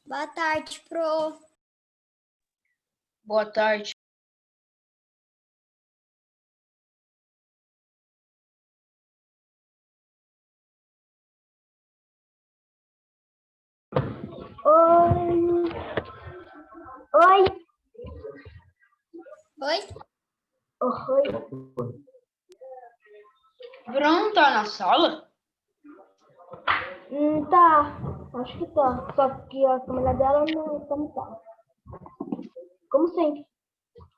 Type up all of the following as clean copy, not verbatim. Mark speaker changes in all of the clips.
Speaker 1: Boa tarde, Pro.
Speaker 2: Boa tarde.
Speaker 3: Oi. Oi.
Speaker 1: Oi?
Speaker 3: Oi.
Speaker 2: Bruno tá na sala?
Speaker 3: Tá. Acho que tá. Só que a câmera dela não tá. Como sempre.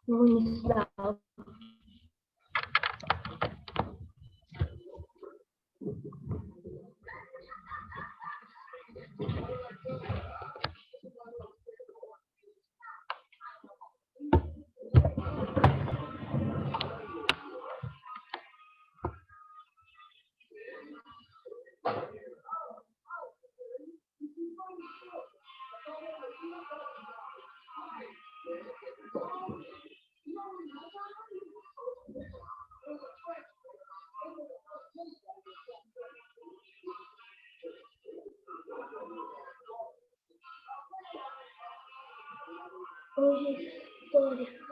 Speaker 3: No início da aula. Hoje, história.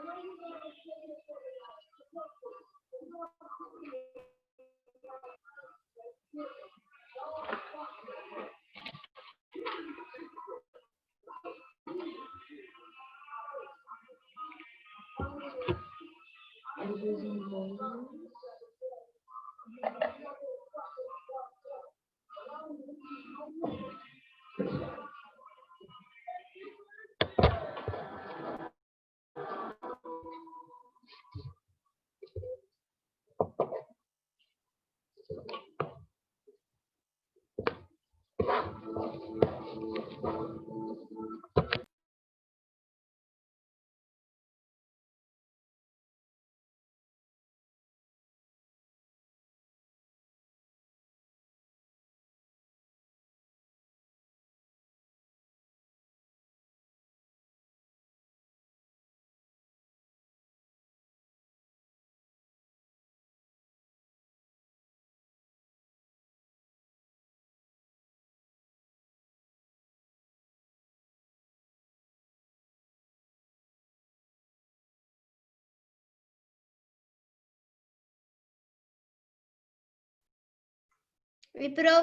Speaker 1: Oi, Pro.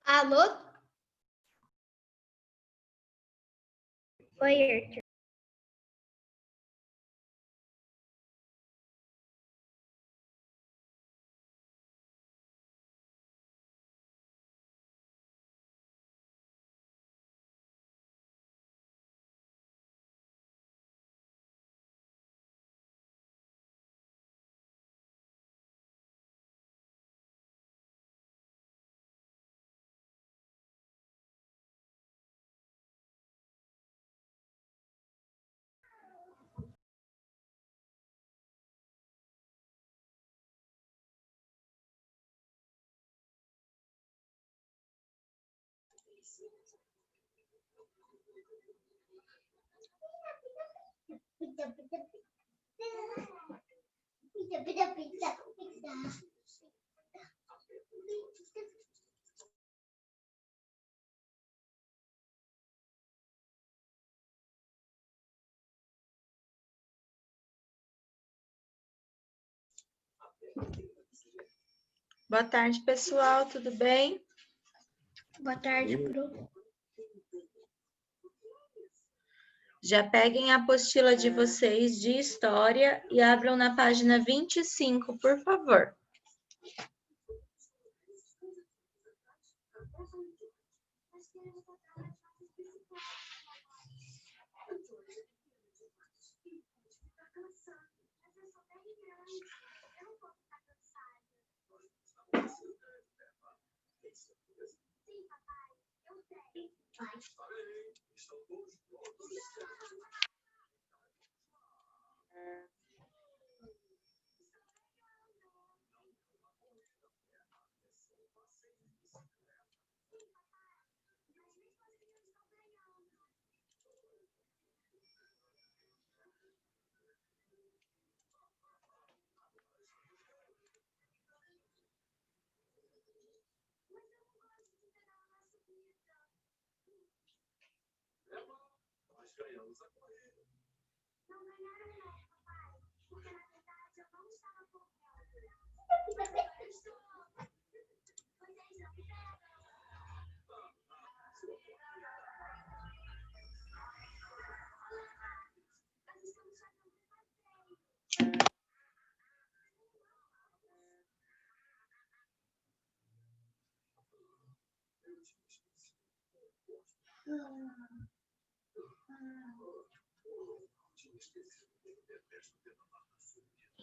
Speaker 1: Alô? Oi, Arthur.
Speaker 4: Boa tarde, pessoal, tudo bem?
Speaker 1: Boa tarde, Pro.
Speaker 4: Já peguem a apostila de vocês de história e abram na página 25, por favor.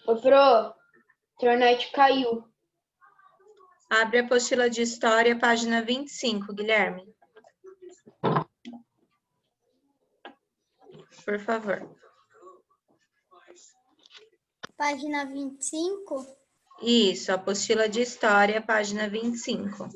Speaker 3: Ô, Pro, a internet caiu.
Speaker 4: Abre a apostila de história, página 25, Guilherme. Por favor.
Speaker 1: Página 25.
Speaker 4: Isso, apostila de história, página 25.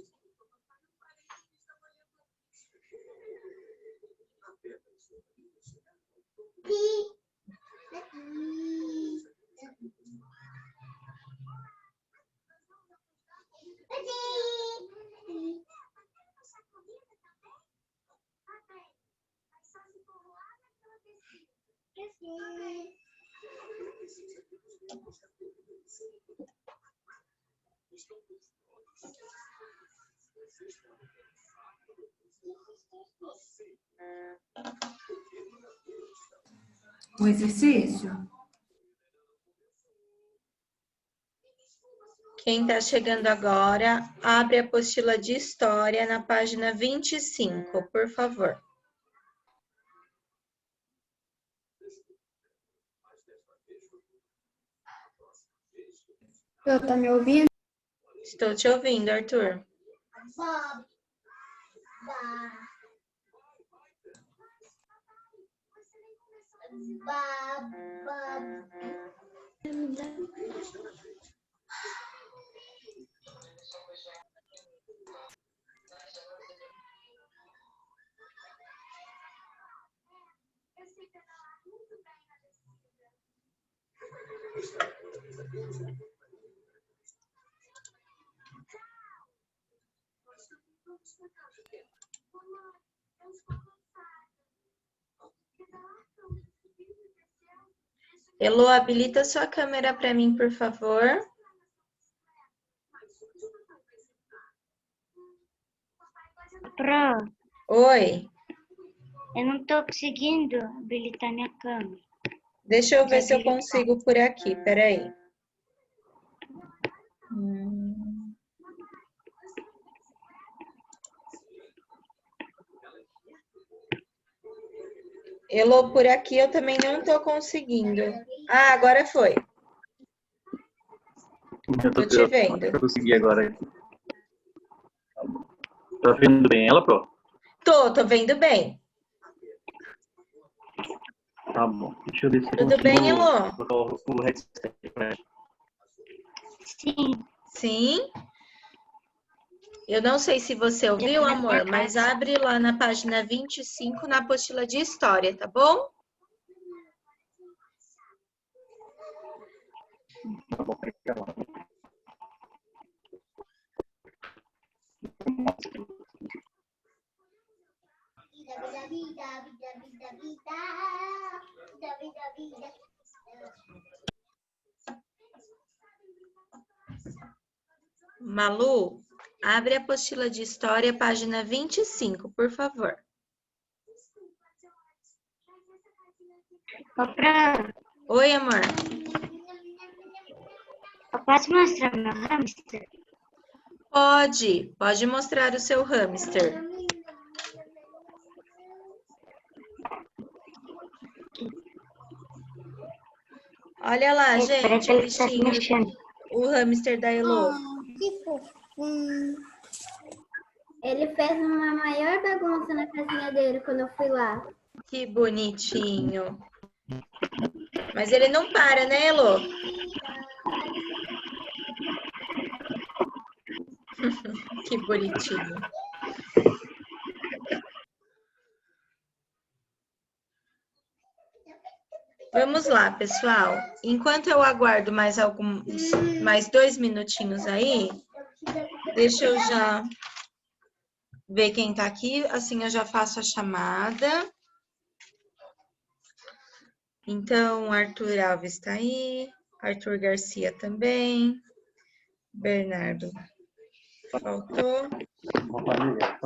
Speaker 2: O exercício?
Speaker 4: Quem está chegando agora, abre a apostila de história na página 25, por favor.
Speaker 1: Tá me ouvindo?
Speaker 4: Estou te ouvindo, Arthur. Elô, habilita sua câmera para mim, por favor.
Speaker 5: Pro,
Speaker 4: Oi,
Speaker 5: eu não tô conseguindo habilitar minha câmera.
Speaker 4: deixa eu ver se eu consigo por aqui, peraí. Elô, por aqui eu também não estou conseguindo. Ah, agora foi. Tô te vendo.
Speaker 6: Eu consegui agora. Tá vendo bem ela, Pro?
Speaker 4: Tô vendo bem.
Speaker 6: Tá bom. Deixa eu ver se eu
Speaker 4: Tudo bem, Elô?
Speaker 6: colocar o headset.
Speaker 5: Sim,
Speaker 4: Sim? Eu não sei se você ouviu, amor, mas abre lá na página 25, na apostila de história, tá bom?
Speaker 6: Tá bom, pega lá.
Speaker 4: Malu, abre a apostila de história, página 25, por favor.
Speaker 5: Ô, Fran,
Speaker 4: Oi, amor.
Speaker 5: eu posso mostrar meu hamster?
Speaker 4: Pode mostrar o seu hamster. Olha lá,
Speaker 5: Espera
Speaker 4: gente,
Speaker 5: que
Speaker 4: o
Speaker 5: ele está se
Speaker 4: bichinho,
Speaker 5: mexendo.
Speaker 4: o hamster da Elo.
Speaker 1: Que fofo. Ele fez uma maior bagunça na casinha dele quando eu fui lá.
Speaker 4: Que bonitinho. Mas ele não para, né, Elo? Que bonitinho. Vamos lá, pessoal. Enquanto eu aguardo mais 2 minutinhos aí, deixa eu já ver quem tá aqui, assim eu já faço a chamada. Então, Arthur Alves está aí, Arthur Garcia também, Bernardo faltou,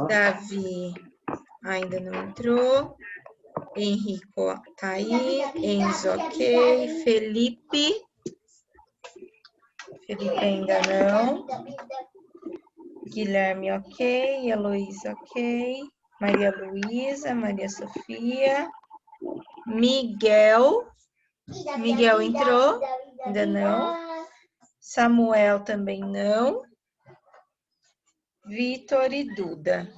Speaker 4: Davi ainda não entrou, Henrico tá aí, Enzo ok, Felipe ainda não, Guilherme ok, Heloísa ok, Maria Luísa, Maria Sofia, Miguel entrou, ainda não, Samuel também não, Vitor e Duda.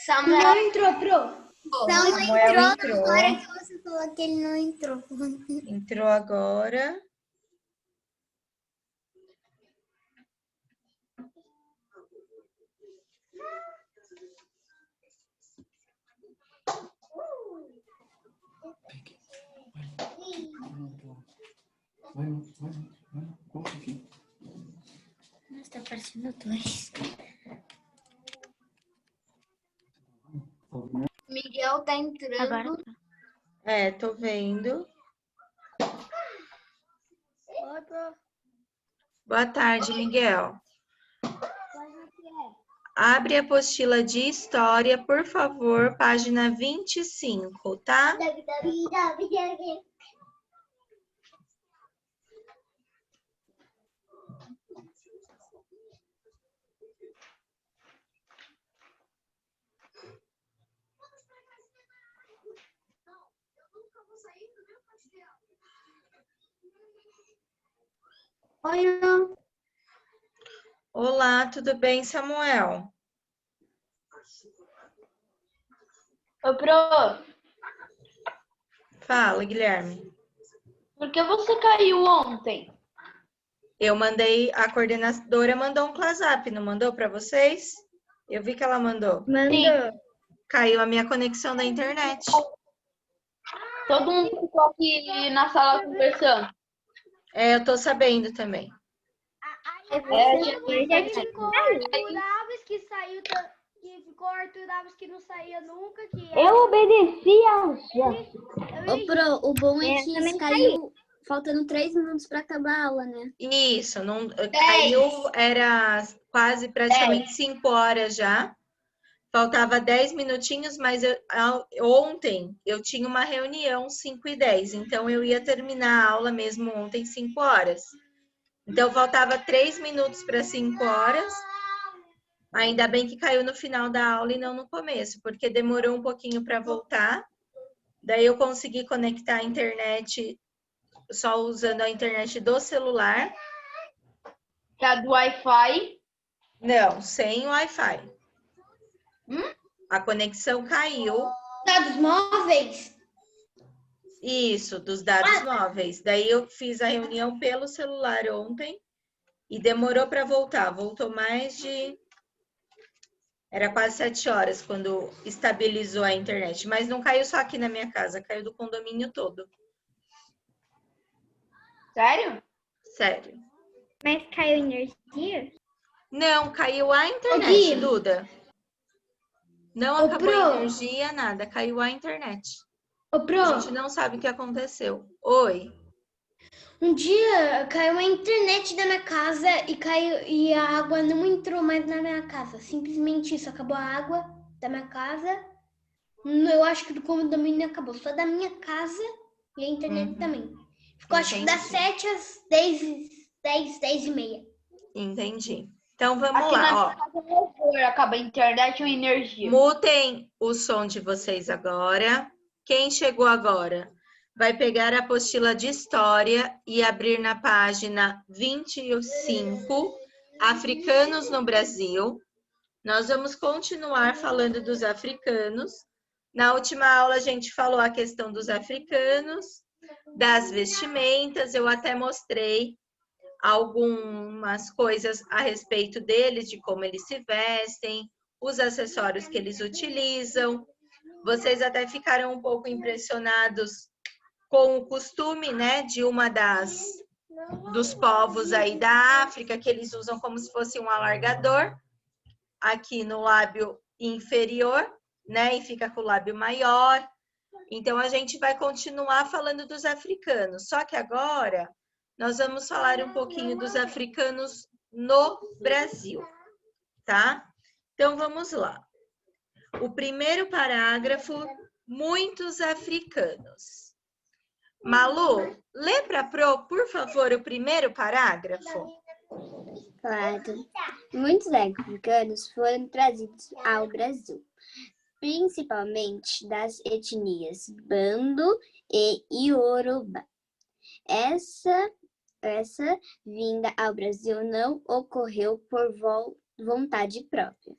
Speaker 1: Samuel entrou, Pro.
Speaker 4: Samuel entrou.
Speaker 1: Na hora que você falou que ele não entrou.
Speaker 4: Entrou agora.
Speaker 1: Nossa, tá parecendo dois. Miguel tá entrando.
Speaker 5: Agora.
Speaker 4: Tô vendo.
Speaker 1: Oi, Pro.
Speaker 4: Boa tarde, Miguel. Abre a apostila de história, por favor, página 25, tá?
Speaker 1: Oi, não.
Speaker 4: Olá, tudo bem, Samuel?
Speaker 3: Ô, Pro,
Speaker 4: Fala, Guilherme.
Speaker 3: por que você caiu ontem?
Speaker 4: Eu mandei, a coordenadora mandou um WhatsApp, não mandou para vocês? Eu vi que ela mandou.
Speaker 1: Mandou.
Speaker 4: Caiu a minha conexão da internet.
Speaker 3: Todo mundo ficou aqui na sala conversando.
Speaker 4: Eu tô sabendo também.
Speaker 1: Ficou Arthur Alves que saiu, que ficou Arthur Alves que não saía nunca.
Speaker 3: Eu obedeci ao chefe.
Speaker 1: Ô, Pro, o bom é que caiu faltando 3 minutos para acabar a aula, né?
Speaker 4: Isso, não caiu, era quase praticamente 5 horas já. Faltava 10 minutinhos, mas ontem eu tinha uma reunião 5h10, então eu ia terminar a aula mesmo ontem 5 horas. Então faltava 3 minutos para 5 horas. Ainda bem que caiu no final da aula e não no começo, porque demorou um pouquinho para voltar. Daí eu consegui conectar a internet só usando a internet do celular.
Speaker 3: Que é do Wi-Fi.
Speaker 4: Não, sem Wi-Fi. A conexão caiu.
Speaker 1: Dados móveis?
Speaker 4: Isso, dos dados móveis. Daí eu fiz a reunião pelo celular ontem e demorou para voltar. Voltou mais de... Era quase 7 horas quando estabilizou a internet. Mas não caiu só aqui na minha casa, caiu do condomínio todo.
Speaker 3: Sério?
Speaker 4: Sério.
Speaker 1: Mas caiu energia?
Speaker 4: Não, caiu a internet,
Speaker 1: Gui.
Speaker 4: Duda. Não
Speaker 1: Ô,
Speaker 4: acabou
Speaker 1: Pro.
Speaker 4: a energia, nada. Caiu a internet.
Speaker 1: Ô, Pro,
Speaker 4: A gente não sabe o que aconteceu. Oi.
Speaker 1: um dia caiu a internet da minha casa e a água não entrou mais na minha casa. Simplesmente isso, acabou a água da minha casa Eu acho que do condomínio acabou. Só da minha casa e a internet também. Ficou acho que das
Speaker 4: Entendi.
Speaker 1: 7 às 10h30.
Speaker 4: Entendi. Então, vamos
Speaker 3: Aqui na
Speaker 4: lá, ó.
Speaker 3: minha casa é horror, acaba a internet e a energia.
Speaker 4: Mutem o som de vocês agora. Quem chegou agora vai pegar a apostila de história e abrir na página 25, Africanos no Brasil. Nós vamos continuar falando dos africanos. Na última aula a gente falou a questão dos africanos, das vestimentas, eu até mostrei algumas coisas a respeito deles, de como eles se vestem, os acessórios que eles utilizam. Vocês até ficaram um pouco impressionados com o costume, né, de dos povos aí da África, que eles usam como se fosse um alargador aqui no lábio inferior, né, e fica com o lábio maior. Então, a gente vai continuar falando dos africanos, só que agora nós vamos falar um pouquinho dos africanos no Brasil, tá? Então, vamos lá. O primeiro parágrafo, muitos africanos. Malu, lê para a Pro, por favor, o primeiro parágrafo.
Speaker 7: Claro. Muitos africanos foram trazidos ao Brasil, principalmente das etnias Bando e Iorubá. Essa vinda ao Brasil não ocorreu por vontade própria.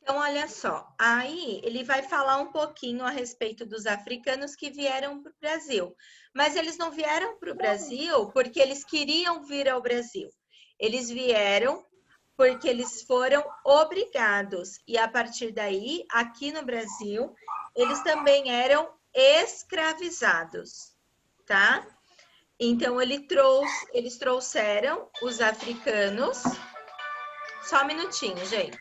Speaker 4: Então, olha só, aí ele vai falar um pouquinho a respeito dos africanos que vieram para o Brasil. Mas eles não vieram para o Brasil porque eles queriam vir ao Brasil. Eles vieram porque eles foram obrigados. E a partir daí, aqui no Brasil, eles também eram escravizados, tá? Então, eles trouxeram os africanos. Só um minutinho, gente.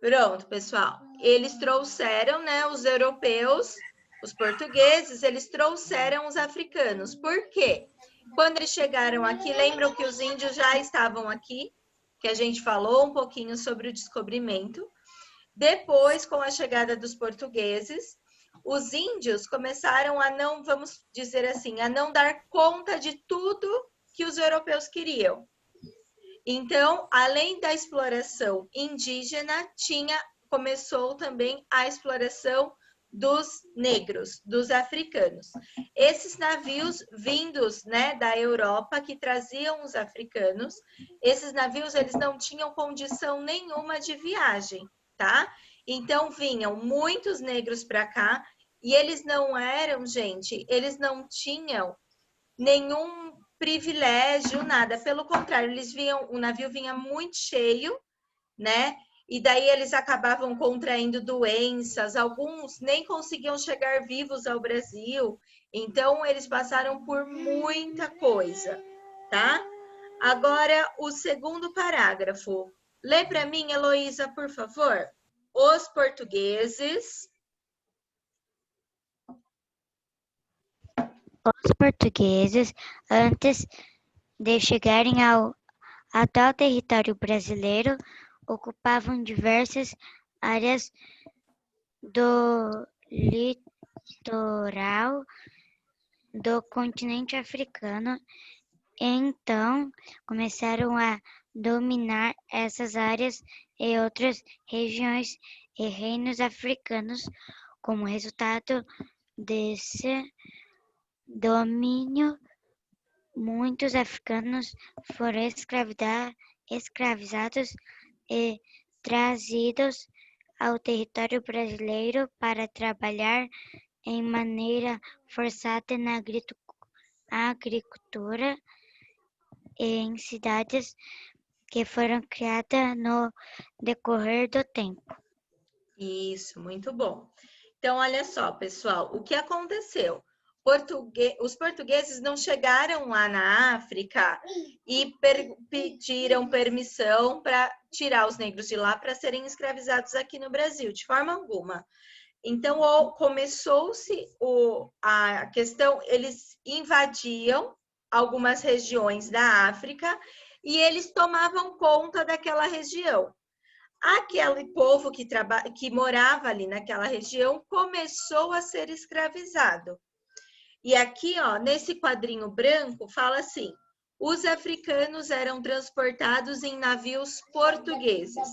Speaker 4: Pronto, pessoal. Eles trouxeram, né, os europeus, os portugueses, eles trouxeram os africanos. Por quê? Quando eles chegaram aqui, lembram que os índios já estavam aqui, que a gente falou um pouquinho sobre o descobrimento. Depois, com a chegada dos portugueses, os índios começaram a não, vamos dizer assim, a não dar conta de tudo que os europeus queriam. Então, além da exploração indígena, começou também a exploração dos negros, dos africanos. Esses navios vindos, né, da Europa, que traziam os africanos, esses navios, eles não tinham condição nenhuma de viagem, tá? Então, vinham muitos negros para cá, e eles não eram, gente, eles não tinham nenhum privilégio, nada. Pelo contrário, o navio vinha muito cheio, né? E daí eles acabavam contraindo doenças, alguns nem conseguiam chegar vivos ao Brasil. Então, eles passaram por muita coisa, tá? Agora, o segundo parágrafo. Lê para mim, Heloísa, por favor. Os portugueses.
Speaker 5: Os portugueses, antes de chegarem ao atual território brasileiro, ocupavam diversas áreas do litoral do continente africano. Então, começaram a dominar essas áreas e outras regiões e reinos africanos. Como resultado desse domínio, muitos africanos foram escravizados e trazidos ao território brasileiro para trabalhar em maneira forçada na agricultura e em cidades que foram criadas no decorrer do tempo.
Speaker 4: Isso, muito bom. Então, olha só, pessoal, o que aconteceu? Os portugueses não chegaram lá na África e pediram permissão para tirar os negros de lá para serem escravizados aqui no Brasil, de forma alguma. Então, começou-se a questão, eles invadiam, algumas regiões da África e eles tomavam conta daquela região. Aquele povo que morava ali naquela região começou a ser escravizado. E aqui, ó, nesse quadrinho branco, fala assim: os africanos eram transportados em navios portugueses.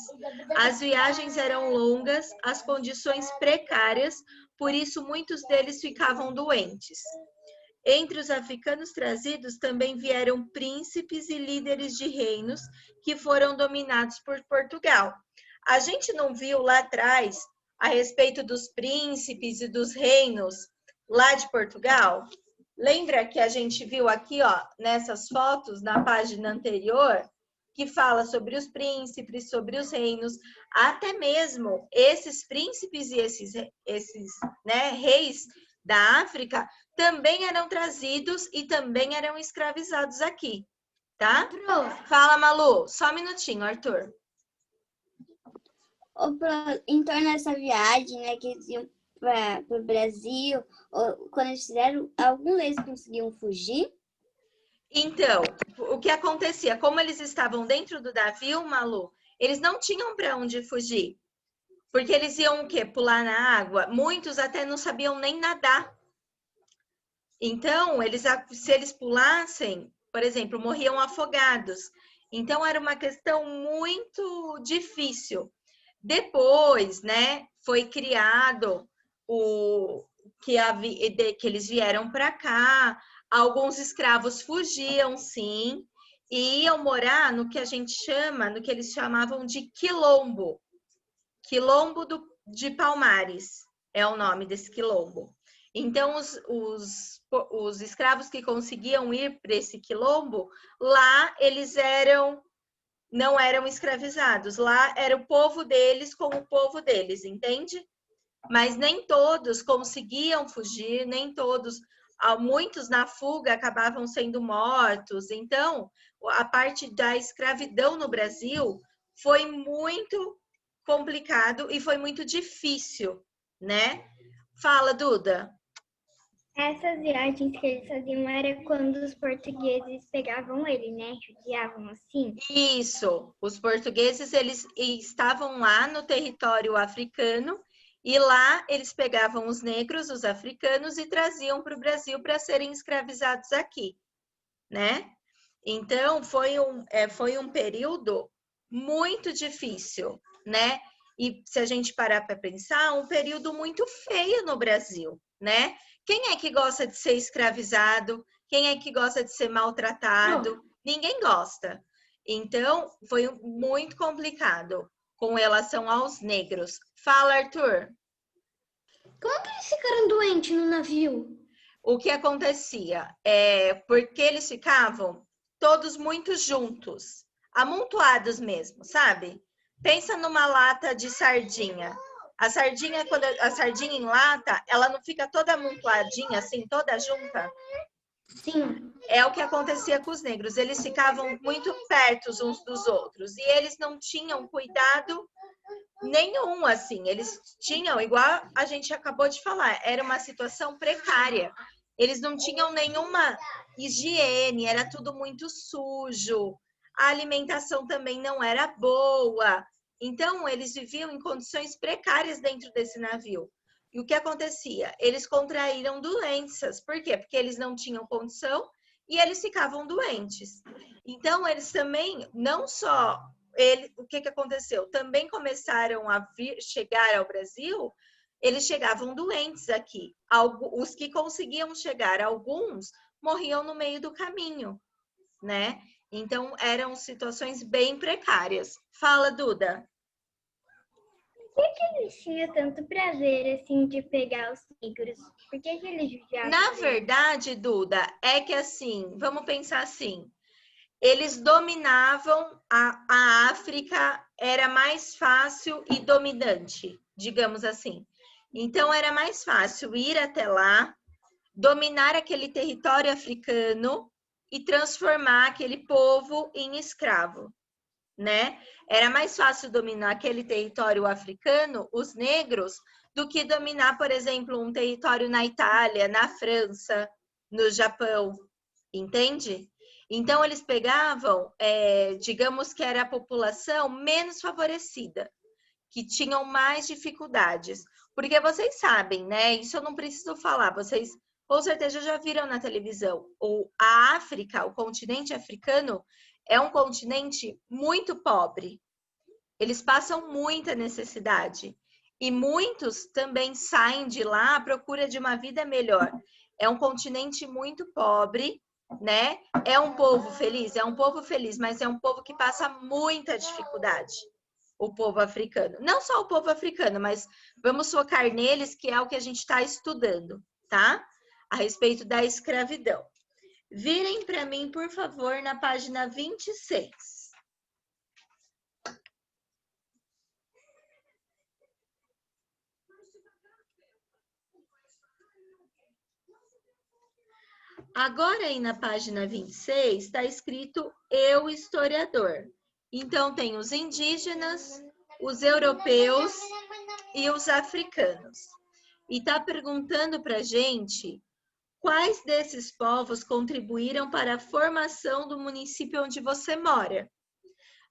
Speaker 4: As viagens eram longas, as condições precárias, por isso muitos deles ficavam doentes. Entre os africanos trazidos também vieram príncipes e líderes de reinos que foram dominados por Portugal. A gente não viu lá atrás a respeito dos príncipes e dos reinos lá de Portugal? Lembra que a gente viu aqui, ó, nessas fotos, na página anterior, que fala sobre os príncipes, sobre os reinos, até mesmo esses príncipes e esses né, reis da África também eram trazidos e também eram escravizados aqui, tá? Fala, Malu. Só um minutinho, Arthur.
Speaker 7: Então, nessa viagem, né, que eles iam para o Brasil, quando eles fizeram, algum deles conseguiam fugir?
Speaker 4: Então, o que acontecia? Como eles estavam dentro do navio, Malu, eles não tinham para onde fugir. Porque eles iam o quê? Pular na água? Muitos até não sabiam nem nadar. Então, se eles pulassem, por exemplo, morriam afogados. Então, era uma questão muito difícil. Depois, né, foi criado que eles vieram para cá, alguns escravos fugiam, sim, e iam morar no que a gente chama, no que eles chamavam de quilombo. Quilombo de Palmares é o nome desse quilombo. Então, os escravos que conseguiam ir para esse quilombo, lá eles não eram escravizados. Lá era o povo deles com o povo deles, entende? Mas nem todos conseguiam fugir, nem todos, muitos na fuga acabavam sendo mortos. Então, a parte da escravidão no Brasil foi muito complicado e foi muito difícil, né? Fala, Duda.
Speaker 1: Essas viagens que eles faziam era quando os portugueses pegavam ele, né? Judiavam assim.
Speaker 4: Isso. Os portugueses, eles estavam lá no território africano e lá eles pegavam os negros, os africanos, e traziam para o Brasil para serem escravizados aqui, né? Então, foi um período muito difícil, né? E se a gente parar para pensar, um período muito feio no Brasil, né? Quem é que gosta de ser escravizado? Quem é que gosta de ser maltratado? Ninguém gosta. Então, foi muito complicado com relação aos negros. Fala, Arthur.
Speaker 1: Como que eles ficaram doentes no navio?
Speaker 4: O que acontecia? Porque eles ficavam todos muito juntos, amontoados mesmo, sabe? Pensa numa lata de sardinha. A sardinha, quando a sardinha em lata, ela não fica toda amontoadinha, assim, toda junta?
Speaker 1: Sim.
Speaker 4: É o que acontecia com os negros. Eles ficavam muito perto uns dos outros. E eles não tinham cuidado nenhum, assim. Eles tinham, igual a gente acabou de falar, era uma situação precária. Eles não tinham nenhuma higiene, era tudo muito sujo. A alimentação também não era boa. Então, eles viviam em condições precárias dentro desse navio. E o que acontecia? Eles contraíram doenças. Por quê? Porque eles não tinham condição e eles ficavam doentes. Então, eles também, não só... o que aconteceu? Também começaram a chegar ao Brasil, eles chegavam doentes aqui. Os que conseguiam chegar, alguns morriam no meio do caminho, né? Então, eram situações bem precárias. Fala, Duda.
Speaker 1: Por que eles tinham tanto prazer, assim, de pegar os negros? Por que eles judiavam?
Speaker 4: Na verdade, Duda, é que assim, vamos pensar assim, eles dominavam a África, era mais fácil e dominante, digamos assim. Então, era mais fácil ir até lá, dominar aquele território africano e transformar aquele povo em escravo, né? Era mais fácil dominar aquele território africano, os negros, do que dominar, por exemplo, um território na Itália, na França, no Japão, Entende? Então, eles pegavam, digamos que era a população menos favorecida, que tinham mais dificuldades. Porque vocês sabem, né? Isso eu não preciso falar, vocês com certeza já viram na televisão. A África, o continente africano, é um continente muito pobre. Eles passam muita necessidade. E muitos também saem de lá à procura de uma vida melhor. É um continente muito pobre, né? É um povo feliz, mas é um povo que passa muita dificuldade. O povo africano. Não só o povo africano, mas vamos focar neles, que é o que a gente está estudando, tá? A respeito da escravidão. Virem para mim, por favor, na página 26. Agora, aí na página 26, está escrito eu, historiador. Então, tem os indígenas, os europeus e os africanos. E está perguntando para a gente quais desses povos contribuíram para a formação do município onde você mora.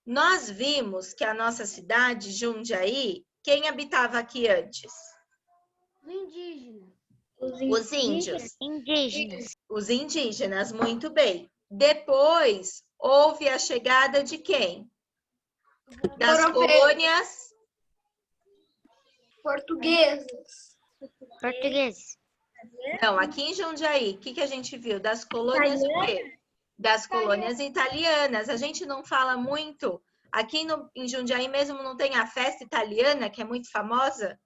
Speaker 4: Nós vimos que a nossa cidade, Jundiaí, quem habitava aqui antes?
Speaker 3: Os indígenas.
Speaker 4: Os índios.
Speaker 5: Indígenas.
Speaker 4: Os indígenas, muito bem. Depois, houve a chegada de quem? Das colônias
Speaker 7: Portugueses.
Speaker 5: Portugueses.
Speaker 4: Não, aqui em Jundiaí, o que a gente viu? Das colônias o quê? Das colônias italianas. A gente não fala muito. Aqui em Jundiaí mesmo não tem a festa italiana, que é muito famosa,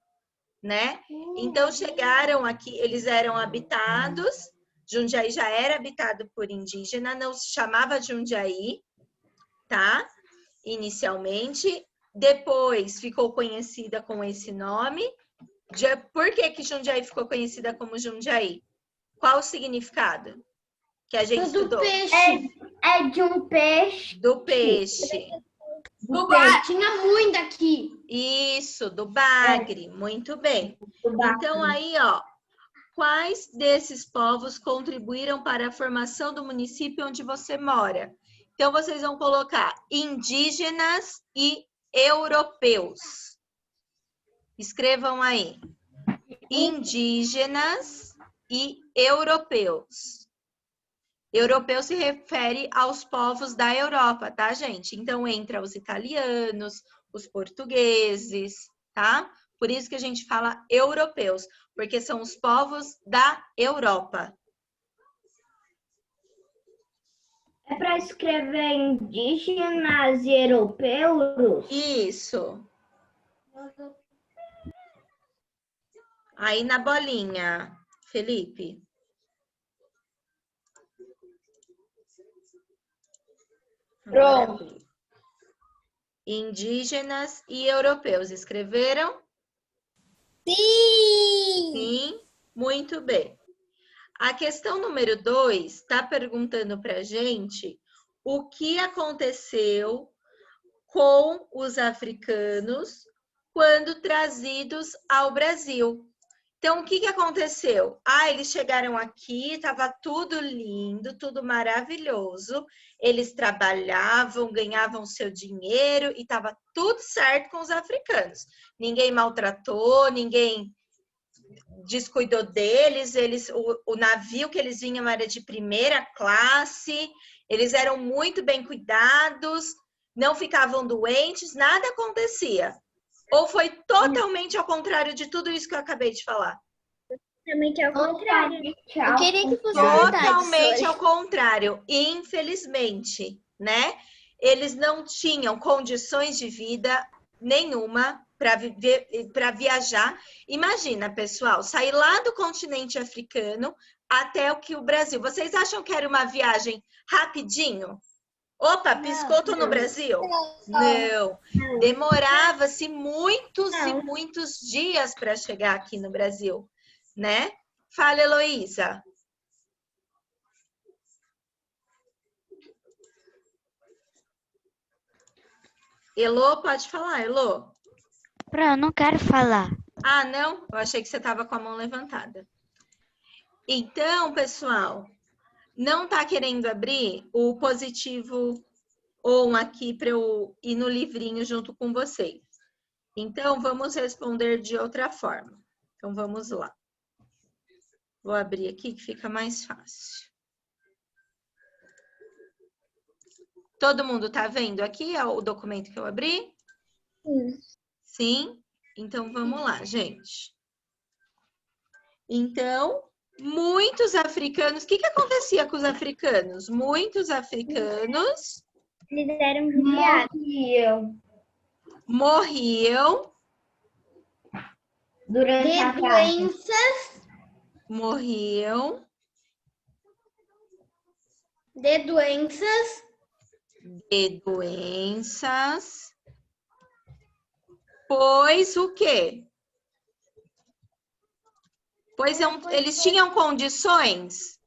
Speaker 4: né? Então chegaram aqui, eles eram habitados. Jundiaí já era habitado por indígena, não se chamava Jundiaí, tá? Inicialmente. Depois ficou conhecida com esse nome. Por que Jundiaí ficou conhecida como Jundiaí? Qual o significado que a gente estudou?
Speaker 3: É de um peixe.
Speaker 4: Do peixe.
Speaker 7: Tinha muito aqui.
Speaker 4: Isso, do bagre. Muito bem. Então, aí, ó, quais desses povos contribuíram para a formação do município onde você mora? Então, vocês vão colocar indígenas e europeus. Escrevam aí. Indígenas e europeus. Europeu se refere aos povos da Europa, tá, gente? Então, entra os italianos, os portugueses, tá? Por isso que a gente fala europeus, porque são os povos da Europa.
Speaker 3: É para escrever indígenas e europeus?
Speaker 4: Isso. Aí na bolinha, Felipe.
Speaker 3: Pronto.
Speaker 4: Indígenas e europeus. Escreveram?
Speaker 7: Sim!
Speaker 4: Sim, muito bem. A questão número 2 está perguntando para a gente o que aconteceu com os africanos quando trazidos ao Brasil. Então, o que aconteceu? Eles chegaram aqui, estava tudo lindo, tudo maravilhoso. Eles trabalhavam, ganhavam seu dinheiro e estava tudo certo com os africanos. Ninguém maltratou, ninguém descuidou deles. O navio que eles vinham era de primeira classe, eles eram muito bem cuidados, não ficavam doentes, nada acontecia. Ou foi totalmente ao contrário de tudo isso que eu acabei de falar?
Speaker 1: Totalmente ao contrário.
Speaker 7: Eu queria que fosse verdade.
Speaker 4: Totalmente ao contrário, infelizmente, né? Eles não tinham condições de vida nenhuma para viajar. Imagina, pessoal, sair lá do continente africano até o Brasil. Vocês acham que era uma viagem rapidinho? Opa, piscou, tô no Brasil? Não. Demorava-se muitos e muitos dias para chegar aqui no Brasil, né? Fala, Heloísa. Elô, pode falar, Elô?
Speaker 5: Eu não quero falar.
Speaker 4: Ah, não? Eu achei que você estava com a mão levantada. Então, pessoal, Não tá querendo abrir o positivo on aqui para eu ir no livrinho junto com vocês. Então, vamos responder de outra forma. Então, vamos lá. Vou abrir aqui que fica mais fácil. Todo mundo tá vendo aqui o documento que eu abri?
Speaker 1: Sim.
Speaker 4: Sim? Então, vamos lá, gente. Então, muitos africanos... O que acontecia com os africanos? Muitos africanos...
Speaker 1: Eles eram judiados.
Speaker 4: Morriam
Speaker 3: Durante a
Speaker 7: doenças.
Speaker 4: Morriam
Speaker 7: De doenças.
Speaker 4: de doenças, pois o quê? Pois eles tinham condições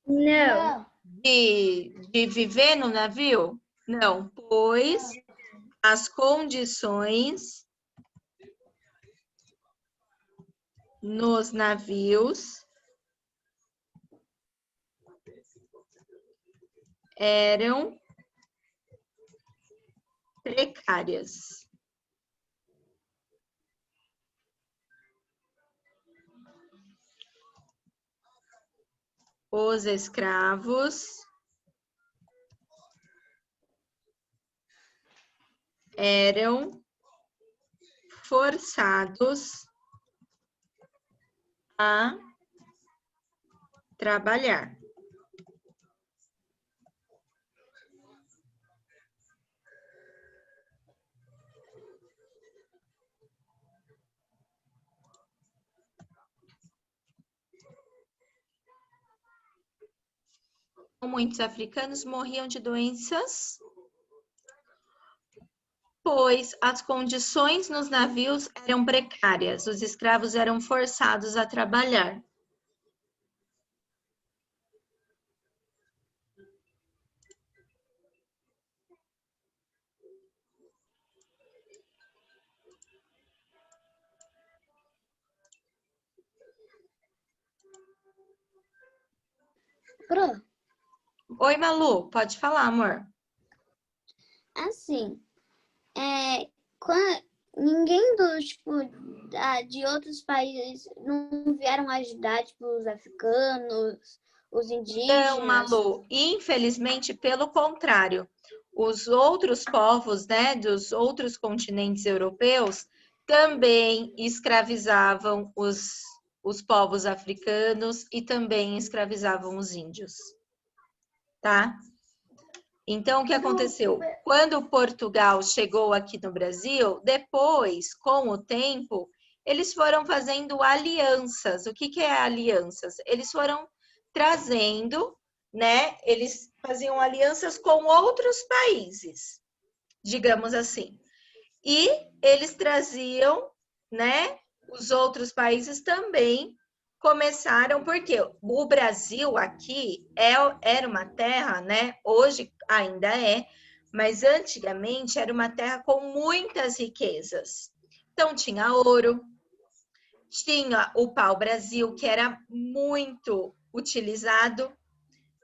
Speaker 1: Não.
Speaker 4: de viver no navio? Não, pois as condições nos navios eram precárias. Os escravos eram forçados a trabalhar. Muitos africanos morriam de doenças, pois as condições nos navios eram precárias. Os escravos eram forçados a trabalhar.
Speaker 7: Pro,
Speaker 4: Oi, Malu, pode falar, amor.
Speaker 7: assim, ninguém de outros países não vieram ajudar, tipo, os africanos, os indígenas.
Speaker 4: Não, Malu, infelizmente, pelo contrário. Os outros povos, né, dos outros continentes europeus também escravizavam os povos africanos e também escravizavam os índios, tá? Então, o que aconteceu? Quando Portugal chegou aqui no Brasil, depois, com o tempo, eles foram fazendo alianças. O que é alianças? Eles foram trazendo, né? Eles faziam alianças com outros países, digamos assim. E eles traziam, né? Os outros países também começaram, porque o Brasil aqui era uma terra, né? Hoje ainda é, mas antigamente era uma terra com muitas riquezas. Então tinha ouro, tinha o pau-brasil, que era muito utilizado,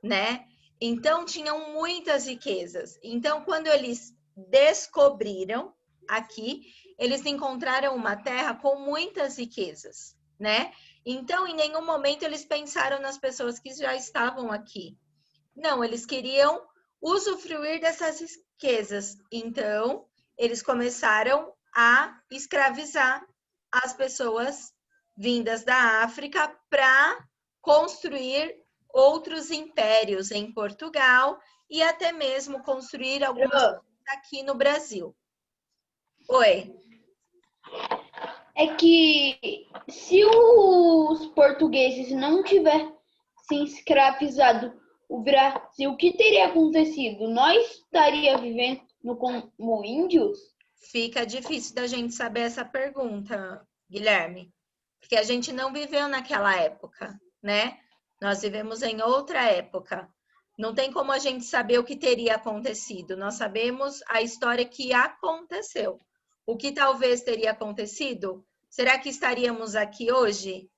Speaker 4: né? Então tinham muitas riquezas. Então, quando eles descobriram aqui, eles encontraram uma terra com muitas riquezas, né? Então, em nenhum momento eles pensaram nas pessoas que já estavam aqui. Não, eles queriam usufruir dessas riquezas. Então, eles começaram a escravizar as pessoas vindas da África para construir outros impérios em Portugal e até mesmo construir algumas coisas aqui no Brasil. Oi.
Speaker 3: É que se os portugueses não tivessem escravizado o Brasil, o que teria acontecido? Nós estaríamos vivendo como índios?
Speaker 4: Fica difícil da gente saber essa pergunta, Guilherme, porque a gente não viveu naquela época, né? Nós vivemos em outra época. Não tem como a gente saber o que teria acontecido. Nós sabemos a história que aconteceu. O que talvez teria acontecido? Será que estaríamos aqui hoje?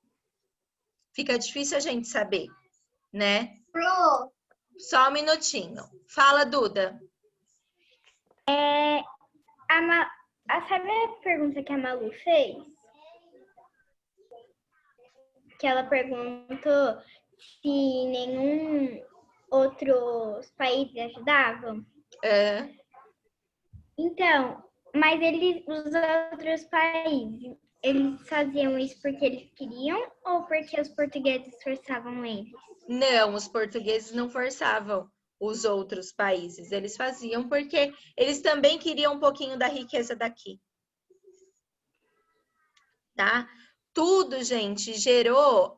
Speaker 4: Fica difícil a gente saber, né? Só um minutinho. Fala, Duda.
Speaker 1: Sabe a pergunta que a Malu fez? Que ela perguntou se nenhum outros países ajudavam.
Speaker 4: É.
Speaker 1: Então, mas os outros países, eles faziam isso porque eles queriam ou porque os portugueses forçavam eles?
Speaker 4: Não, os portugueses não forçavam os outros países. Eles faziam porque eles também queriam um pouquinho da riqueza daqui. Tá? Tudo, gente,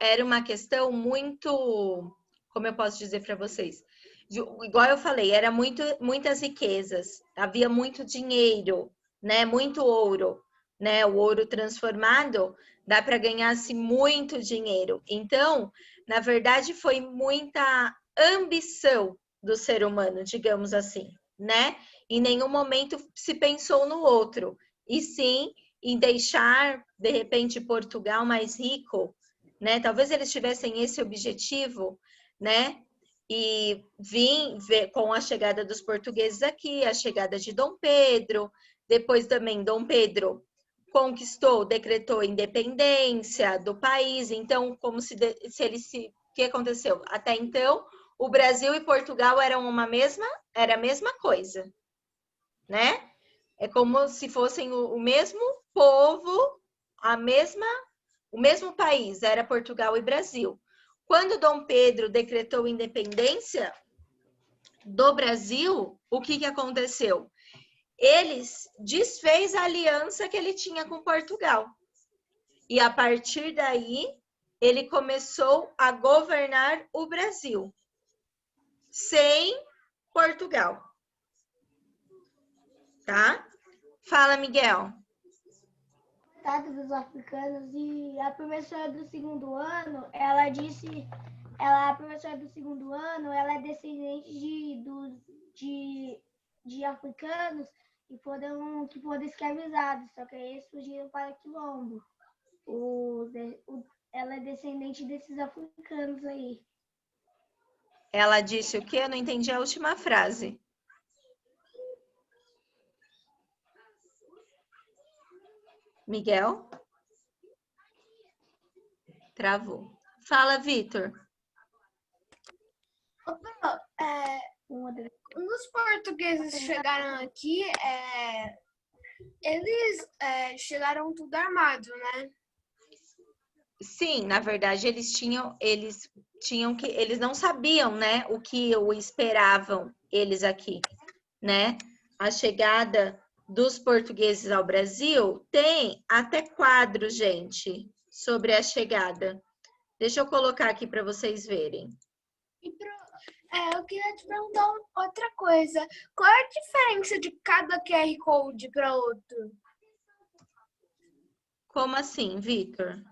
Speaker 4: era uma questão muito, como eu posso dizer para vocês? Igual eu falei, era muitas riquezas, havia muito dinheiro, né? Muito ouro, né? O ouro transformado dá para ganhar-se muito dinheiro. Então, na verdade, foi muita ambição do ser humano, digamos assim, né? Em nenhum momento se pensou no outro, e sim em deixar, de repente, Portugal mais rico, né? Talvez eles tivessem esse objetivo, né? E ver com a chegada dos portugueses aqui, a chegada de Dom Pedro, depois também Dom Pedro conquistou, decretou a independência do país. Então, como se o que aconteceu? Até então, o Brasil e Portugal eram era a mesma coisa, né? É como se fossem o mesmo povo, o mesmo país, era Portugal e Brasil. Quando Dom Pedro decretou a independência do Brasil, o que aconteceu? Eles desfez a aliança que ele tinha com Portugal. E a partir daí, ele começou a governar o Brasil sem Portugal. Tá? Fala, Miguel.
Speaker 3: Dos africanos, e a professora do segundo ano, a professora do segundo ano, ela é descendente de africanos que foram escravizados, só que aí eles fugiram para Quilombo. Ela é descendente desses africanos aí.
Speaker 4: Ela disse o quê? Eu não entendi a última frase. Miguel? Travou. Fala, Vitor.
Speaker 8: Quando os portugueses chegaram aqui, eles chegaram tudo armado, né?
Speaker 4: Sim, na verdade eles não sabiam, né, o que o esperavam eles aqui, né? A chegada dos portugueses ao Brasil tem até quadro, gente, sobre a chegada. Deixa eu colocar aqui para vocês verem.
Speaker 8: Eu queria te perguntar outra coisa. Qual é a diferença de cada QR Code para outro?
Speaker 4: Como assim, Vitor?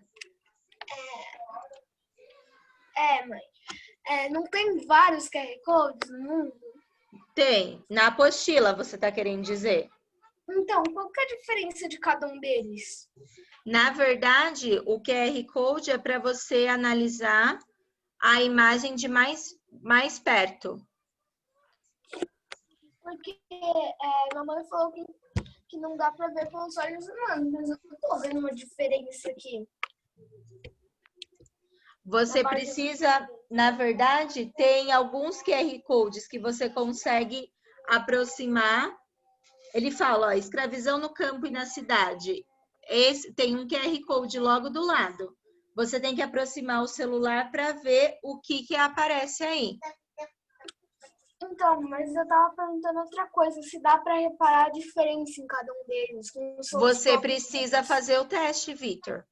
Speaker 8: Mãe. Não tem vários QR Codes no mundo?
Speaker 4: Tem. Na apostila, você está querendo dizer?
Speaker 8: Então, qual que é a diferença de cada um deles?
Speaker 4: Na verdade, o QR Code é para você analisar a imagem de mais perto.
Speaker 8: Porque minha mãe falou que não dá para ver com os olhos humanos, mas eu tô vendo uma diferença aqui.
Speaker 4: Você precisa, na verdade, tem alguns QR Codes que você consegue aproximar. Ele fala, ó, escravidão no campo e na cidade. Tem um QR Code logo do lado. Você tem que aproximar o celular para ver o que aparece aí.
Speaker 8: Então, mas eu tava perguntando outra coisa, se dá para reparar a diferença em cada um deles.
Speaker 4: Você precisa fazer o teste, Vitor.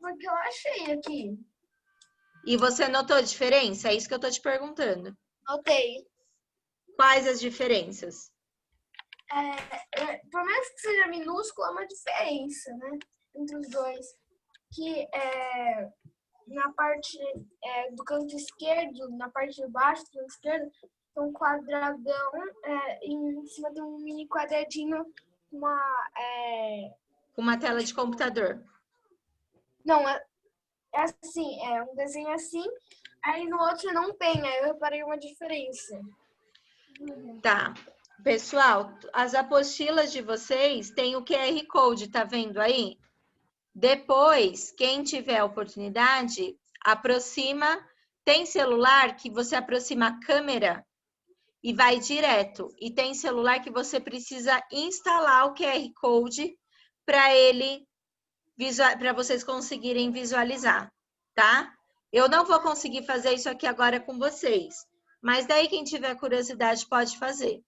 Speaker 8: Porque eu achei aqui.
Speaker 4: E você notou a diferença? É isso que eu tô te perguntando.
Speaker 8: Notei.
Speaker 4: Quais as diferenças?
Speaker 8: Por mais que seja minúscula, é uma diferença, né? Entre os dois. Que na parte do canto esquerdo, na parte de baixo do canto esquerdo, tem um quadradão e em cima tem um mini quadradinho com
Speaker 4: uma tela de computador.
Speaker 8: Não, assim, um desenho assim, Aí no outro não tem, aí eu reparei uma diferença.
Speaker 4: Tá. Pessoal, as apostilas de vocês têm o QR Code, tá vendo aí? Depois, quem tiver oportunidade, aproxima. Tem celular que você aproxima a câmera e vai direto. E tem celular que você precisa instalar o QR Code para vocês conseguirem visualizar, tá? Eu não vou conseguir fazer isso aqui agora com vocês, mas daí quem tiver curiosidade pode fazer.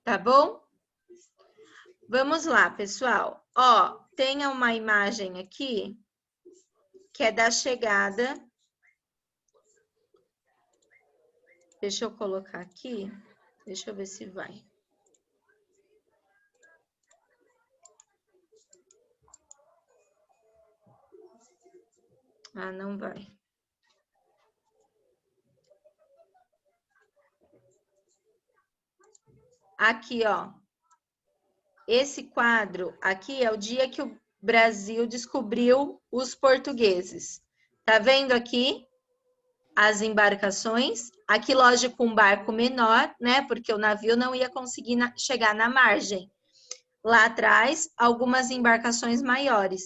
Speaker 4: Tá bom? Vamos lá, pessoal. Ó, tem uma imagem aqui que é da chegada. Deixa eu colocar aqui. Deixa eu ver se vai. Ah, não vai. Aqui, ó. Esse quadro aqui é o dia que o Brasil descobriu os portugueses. Tá vendo aqui as embarcações? Aqui, lógico, um barco menor, né? Porque o navio não ia conseguir chegar na margem. Lá atrás, algumas embarcações maiores.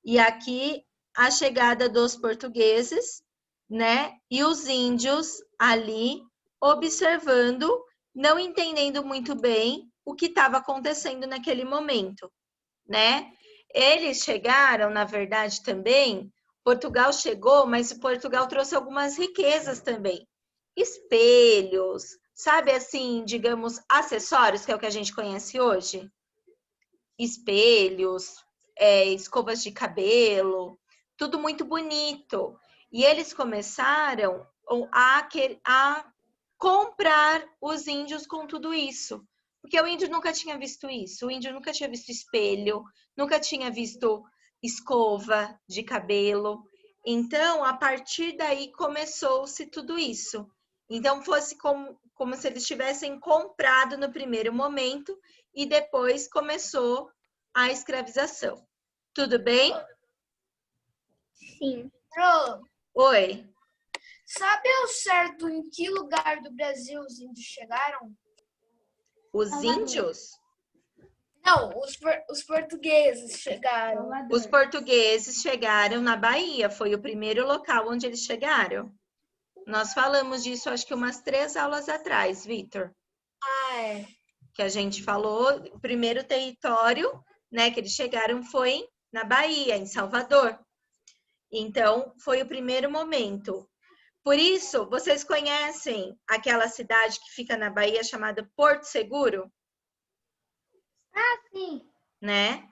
Speaker 4: E aqui, a chegada dos portugueses, né? E os índios ali observando, não entendendo muito bem o que estava acontecendo naquele momento, né? Eles chegaram, na verdade, também, Portugal chegou, mas Portugal trouxe algumas riquezas também. Espelhos, sabe assim, digamos, acessórios, que é o que a gente conhece hoje? Espelhos, escovas de cabelo, tudo muito bonito. E eles começaram a comprar os índios com tudo isso. Porque o índio nunca tinha visto isso. O índio nunca tinha visto espelho, nunca tinha visto escova de cabelo. Então, a partir daí, começou-se tudo isso. Então, fosse como se eles tivessem comprado no primeiro momento e depois começou a escravização. Tudo bem?
Speaker 1: Sim.
Speaker 8: Pro,
Speaker 4: Oi.
Speaker 8: sabe ao certo em que lugar do Brasil os índios chegaram?
Speaker 4: Os índios?
Speaker 8: Não, os portugueses chegaram.
Speaker 4: Os portugueses chegaram na Bahia. Foi o primeiro local onde eles chegaram. Nós falamos disso, acho que umas 3 aulas atrás, Vitor.
Speaker 8: Ah, é.
Speaker 4: Que a gente falou, o primeiro território, né, que eles chegaram foi na Bahia, em Salvador. Então, foi o primeiro momento. Por isso, vocês conhecem aquela cidade que fica na Bahia chamada Porto Seguro?
Speaker 3: Ah, sim.
Speaker 4: Né?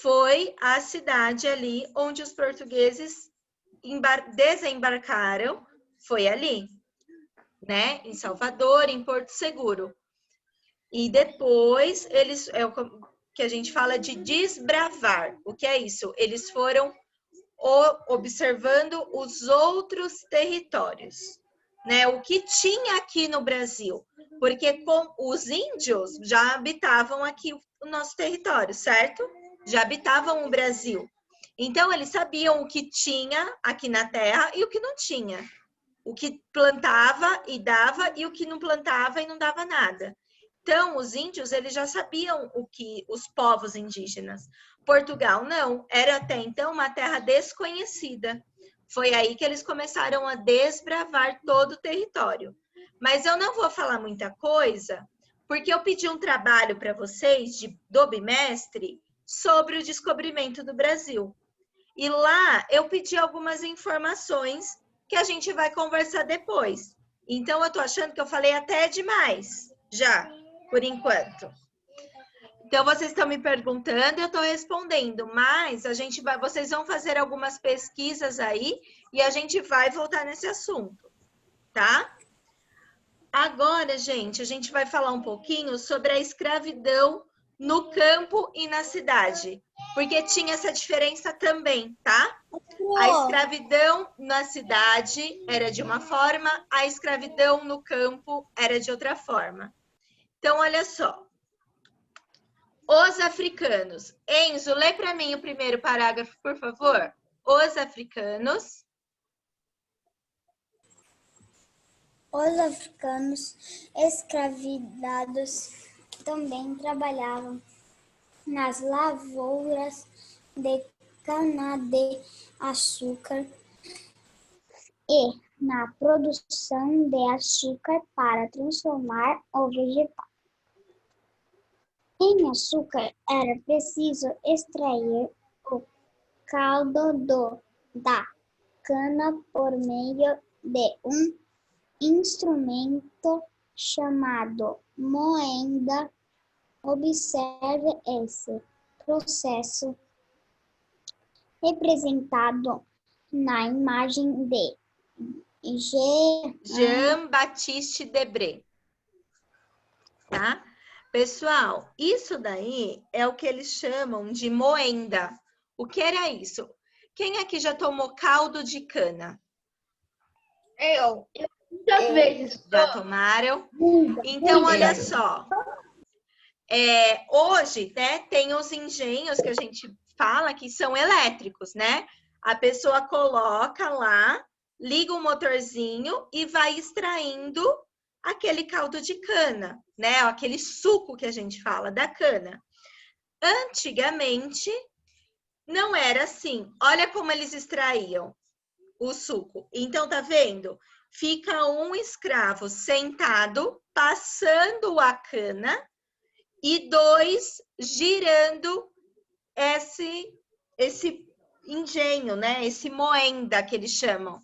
Speaker 4: Foi a cidade ali onde os portugueses desembarcaram, foi ali, né? Em Salvador, em Porto Seguro. E depois, é o que a gente fala de desbravar. O que é isso? Eles foram observando os outros territórios, né? O que tinha aqui no Brasil, porque os índios já habitavam aqui o nosso território, certo? Já habitavam o Brasil. Então, eles sabiam o que tinha aqui na terra e o que não tinha. O que plantava e dava e o que não plantava e não dava nada. Então, os índios, eles já sabiam o que os povos indígenas. Portugal não, era até então uma terra desconhecida. Foi aí que eles começaram a desbravar todo o território. Mas eu não vou falar muita coisa, porque eu pedi um trabalho para vocês do bimestre sobre o descobrimento do Brasil. E lá eu pedi algumas informações que a gente vai conversar depois. Então, eu tô achando que eu falei até demais, já, por enquanto. Então, vocês estão me perguntando, eu estou respondendo, mas vocês vão fazer algumas pesquisas aí e a gente vai voltar nesse assunto, tá? Agora, gente, a gente vai falar um pouquinho sobre a escravidão no campo e na cidade, porque tinha essa diferença também, tá? A escravidão na cidade era de uma forma, a escravidão no campo era de outra forma. Então, olha só. Os africanos. Enzo, lê para mim o primeiro parágrafo, por favor. Os africanos
Speaker 9: Os africanos escravizados também trabalhavam nas lavouras de cana-de-açúcar e na produção de açúcar para transformar o vegetal em açúcar. Era preciso extrair o caldo da cana por meio de um instrumento chamado moenda. Observe esse processo representado na imagem de
Speaker 4: Jean-Baptiste Debré. Tá? Pessoal, isso daí é o que eles chamam de moenda. O que era isso? Quem aqui já tomou caldo de cana?
Speaker 8: Eu. Muitas vezes.
Speaker 4: Já tomaram? Então, olha só. Hoje, né, tem os engenhos que a gente fala que são elétricos, né? A pessoa coloca lá, liga o motorzinho e vai extraindo aquele caldo de cana, né? Aquele suco que a gente fala da cana. Antigamente, não era assim. Olha como eles extraíam o suco. Então, tá vendo? Fica um escravo sentado, passando a cana, e 2 girando esse engenho, né? Esse moenda que eles chamam.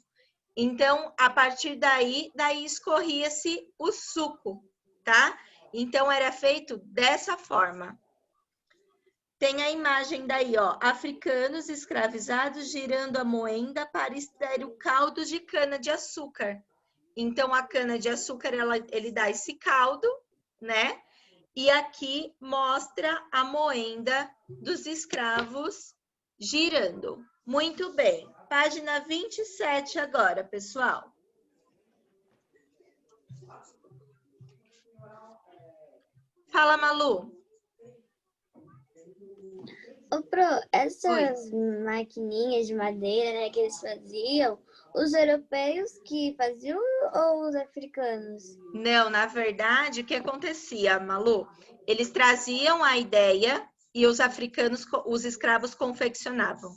Speaker 4: Então, a partir daí escorria-se o suco, tá? Então, era feito dessa forma. Tem a imagem daí, ó, africanos escravizados girando a moenda para extrair o caldo de cana-de-açúcar. Então, a cana-de-açúcar, ele dá esse caldo, né? E aqui mostra a moenda dos escravos girando. Muito bem. Página 27 agora, pessoal. Fala, Malu.
Speaker 7: Ô, Pro, essas maquininhas de madeira, né, que eles faziam, os europeus que faziam ou os africanos?
Speaker 4: Não, na verdade, o que acontecia, Malu? Eles traziam a ideia e os africanos, os escravos confeccionavam.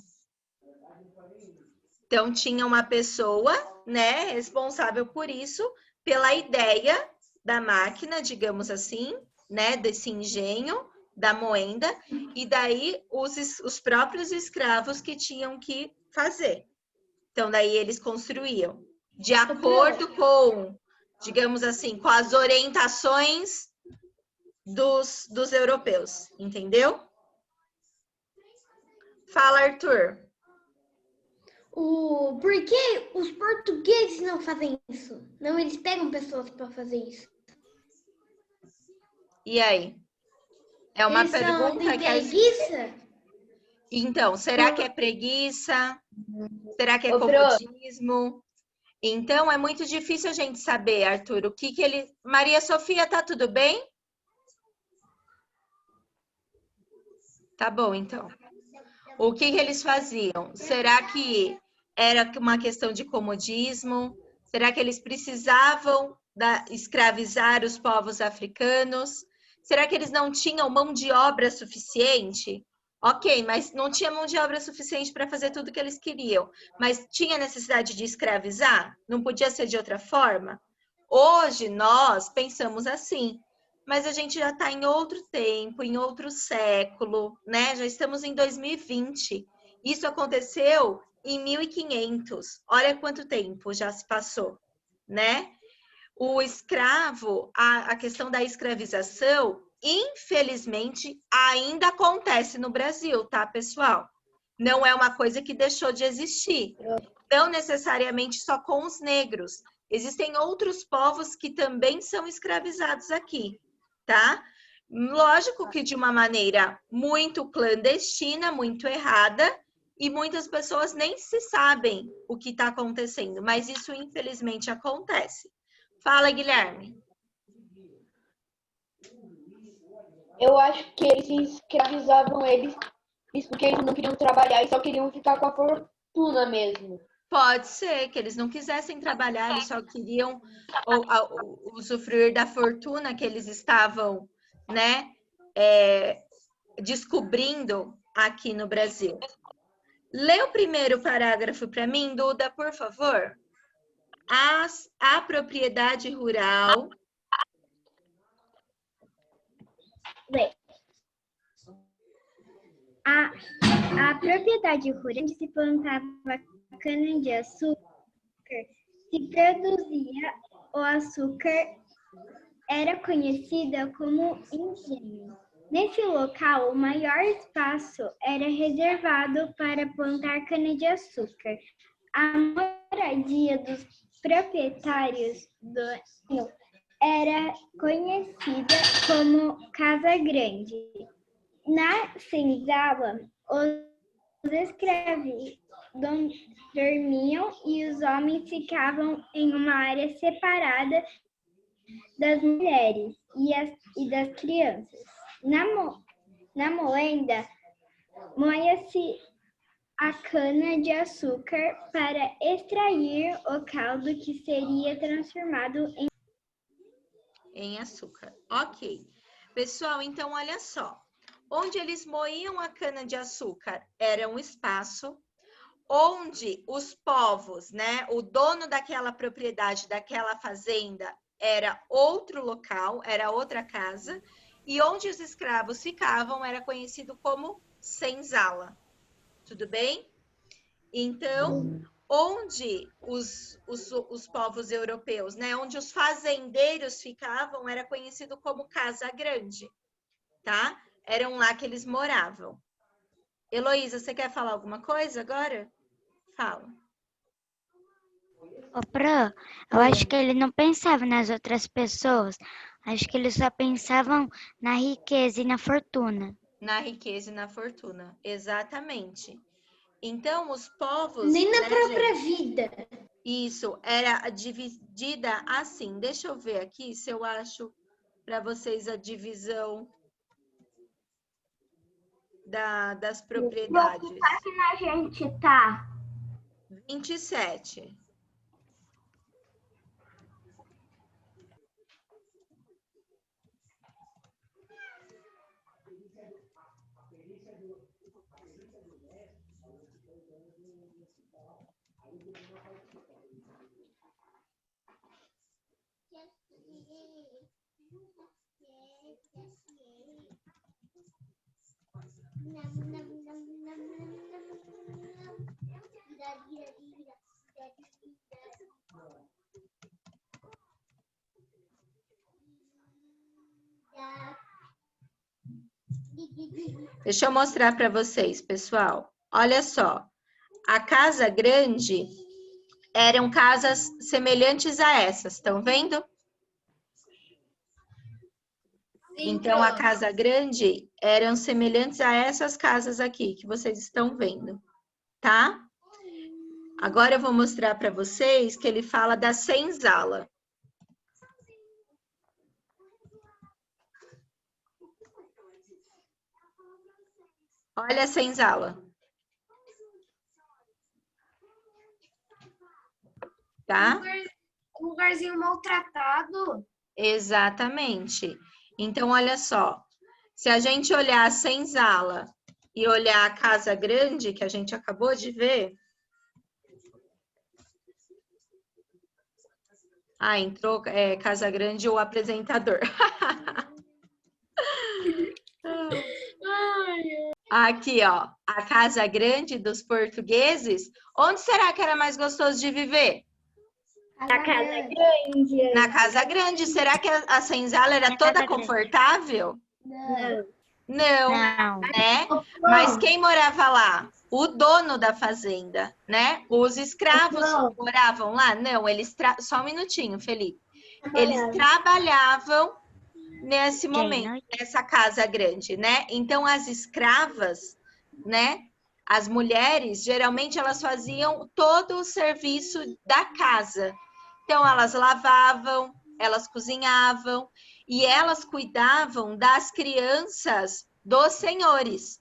Speaker 4: Então, tinha uma pessoa, né, responsável por isso, pela ideia da máquina, digamos assim, né, desse engenho, da moenda, e daí os próprios escravos que tinham que fazer. Então, daí eles construíam, de acordo com, digamos assim, com as orientações dos europeus, entendeu? Fala, Arthur.
Speaker 10: Por que os portugueses não fazem isso? Não, eles pegam pessoas para fazer isso.
Speaker 4: E aí? É uma
Speaker 10: Eles
Speaker 4: pergunta
Speaker 10: são de preguiça?
Speaker 4: Então, será que é preguiça? Será que é comodismo? Então, é muito difícil a gente saber, Arthur, o que ele... Maria Sofia, tá tudo bem? Tá bom, então. O que eles faziam? Será que era uma questão de comodismo? Será que eles precisavam escravizar os povos africanos? Será que eles não tinham mão de obra suficiente? Ok, mas não tinha mão de obra suficiente para fazer tudo que eles queriam. Mas tinha necessidade de escravizar? Não podia ser de outra forma? Hoje, nós pensamos assim. Mas a gente já está em outro tempo, em outro século, né? Já estamos em 2020. Isso aconteceu em 1500. Olha quanto tempo já se passou, né? O escravo, a questão da escravização, infelizmente, ainda acontece no Brasil, tá, pessoal? Não é uma coisa que deixou de existir. Não necessariamente só com os negros. Existem outros povos que também são escravizados aqui, tá? Lógico que de uma maneira muito clandestina, muito errada, e muitas pessoas nem se sabem o que está acontecendo, mas isso infelizmente acontece. Fala, Guilherme.
Speaker 11: Eu acho que eles escravizavam eles porque eles não queriam trabalhar e só queriam ficar com a fortuna mesmo.
Speaker 4: Pode ser que eles não quisessem trabalhar, eles só queriam usufruir da fortuna que eles estavam, né, descobrindo aqui no Brasil. Lê o primeiro parágrafo para mim, Duda, por favor. A propriedade rural.
Speaker 1: Bem, a propriedade rural onde se plantava cana-de-açúcar, se produzia o açúcar, era conhecida como engenho. Nesse local, o maior espaço era reservado para plantar cana-de-açúcar. A moradia dos proprietários do engenho era conhecida como Casa Grande. Na senzala, os escravos dormiam e os homens ficavam em uma área separada das mulheres e das crianças. Na moenda, moía-se a cana-de-açúcar para extrair o caldo que seria transformado
Speaker 4: em açúcar. Ok. Pessoal, então olha só. Onde eles moíam a cana-de-açúcar era um espaço onde os povos, né, o dono daquela propriedade, daquela fazenda, era outro local, era outra casa, e onde os escravos ficavam era conhecido como senzala. Tudo bem? Então, onde os povos europeus, né, onde os fazendeiros ficavam, era conhecido como Casa Grande, tá? Eram lá que eles moravam. Heloísa, você quer falar alguma coisa agora? Fala.
Speaker 5: Ô, Pro, eu acho que ele não pensava nas outras pessoas. Acho que eles só pensavam na riqueza e na fortuna.
Speaker 4: Na riqueza e na fortuna, exatamente. Então, os povos...
Speaker 10: Nem na
Speaker 4: né,
Speaker 10: própria
Speaker 4: gente?
Speaker 10: vida.
Speaker 4: Isso, era dividida assim. Deixa eu ver aqui se eu acho para vocês a divisão das propriedades.
Speaker 1: Que página a gente tá?
Speaker 4: 27. Deixa eu mostrar para vocês, pessoal. Olha só. A Casa Grande eram casas semelhantes a essas, estão vendo? Então, a Casa Grande eram semelhantes a essas casas aqui, que vocês estão vendo, tá? Agora eu vou mostrar para vocês que ele fala da senzala. Olha a senzala. Tá?
Speaker 8: Um lugarzinho maltratado.
Speaker 4: Exatamente. Então, olha só. Se a gente olhar a senzala e olhar a Casa Grande, que a gente acabou de ver... Ah, entrou Casa Grande o apresentador. Aqui, ó. A Casa Grande dos portugueses. Onde será que era mais gostoso de viver?
Speaker 1: Na Casa Grande.
Speaker 4: Na Casa Grande. Será que a senzala era toda confortável?
Speaker 1: Não.
Speaker 4: Não, né? Mas quem morava lá? O dono da fazenda, né? Os escravos moravam lá? Não, eles... Só um minutinho, Felipe. Eles trabalhavam nesse momento, nessa Casa Grande, né? Então, as escravas, né? As mulheres, geralmente, elas faziam todo o serviço da casa. Então, elas lavavam, elas cozinhavam e elas cuidavam das crianças dos senhores.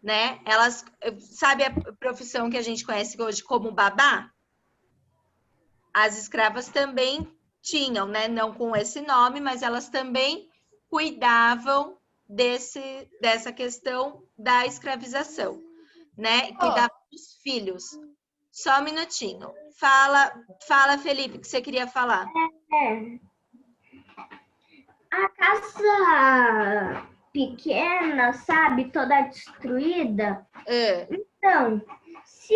Speaker 4: né? Elas, sabe a profissão que a gente conhece hoje como babá? As escravas também tinham, né? Não com esse nome, mas elas também cuidavam dessa questão da escravização, né? Cuidavam dos filhos. Só um minutinho. Fala, Felipe, o que você queria falar.
Speaker 9: A casa pequena, sabe, toda destruída. Então, se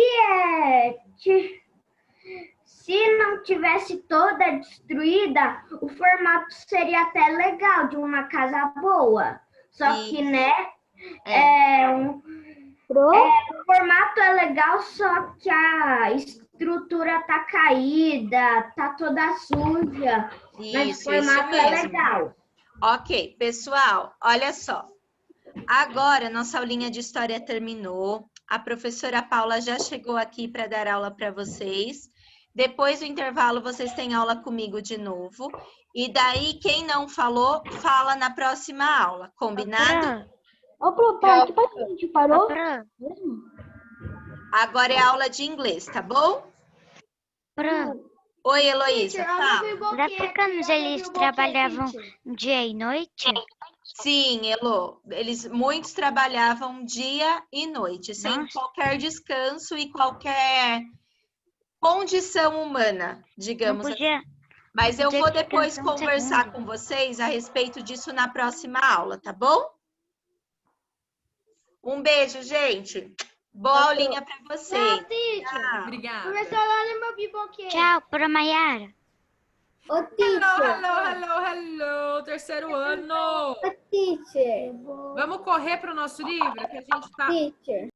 Speaker 9: não tivesse toda destruída, o formato seria até legal de uma casa boa. Só que, né, o formato é legal, só que a estrutura tá caída, tá toda suja. Mas o formato é legal.
Speaker 4: Ok, pessoal, olha só. Agora, nossa aulinha de história terminou. A professora Paula já chegou aqui para dar aula para vocês. Depois do intervalo, vocês têm aula comigo de novo. E daí, quem não falou, fala na próxima aula. Combinado?
Speaker 9: Que a gente parou?
Speaker 4: Agora é aula de inglês, tá bom? Oi, Heloísa, fala.
Speaker 5: Os africanos, eles trabalhavam dia e noite?
Speaker 4: Sim, Elo. Muitos trabalhavam dia e noite, sem qualquer descanso e qualquer condição humana, digamos assim. Mas eu vou depois conversar com vocês a respeito disso na próxima aula, tá bom? Um beijo, gente. Boa aulinha para vocês.
Speaker 2: Obrigada.
Speaker 3: Professora, olha meu biboquê.
Speaker 5: Tchau, para Maiara.
Speaker 9: Ô, teacher.
Speaker 2: Hello, terceiro ano.
Speaker 9: Ô, teacher.
Speaker 2: Vamos correr para o nosso livro, que a gente tá...
Speaker 9: Teacher.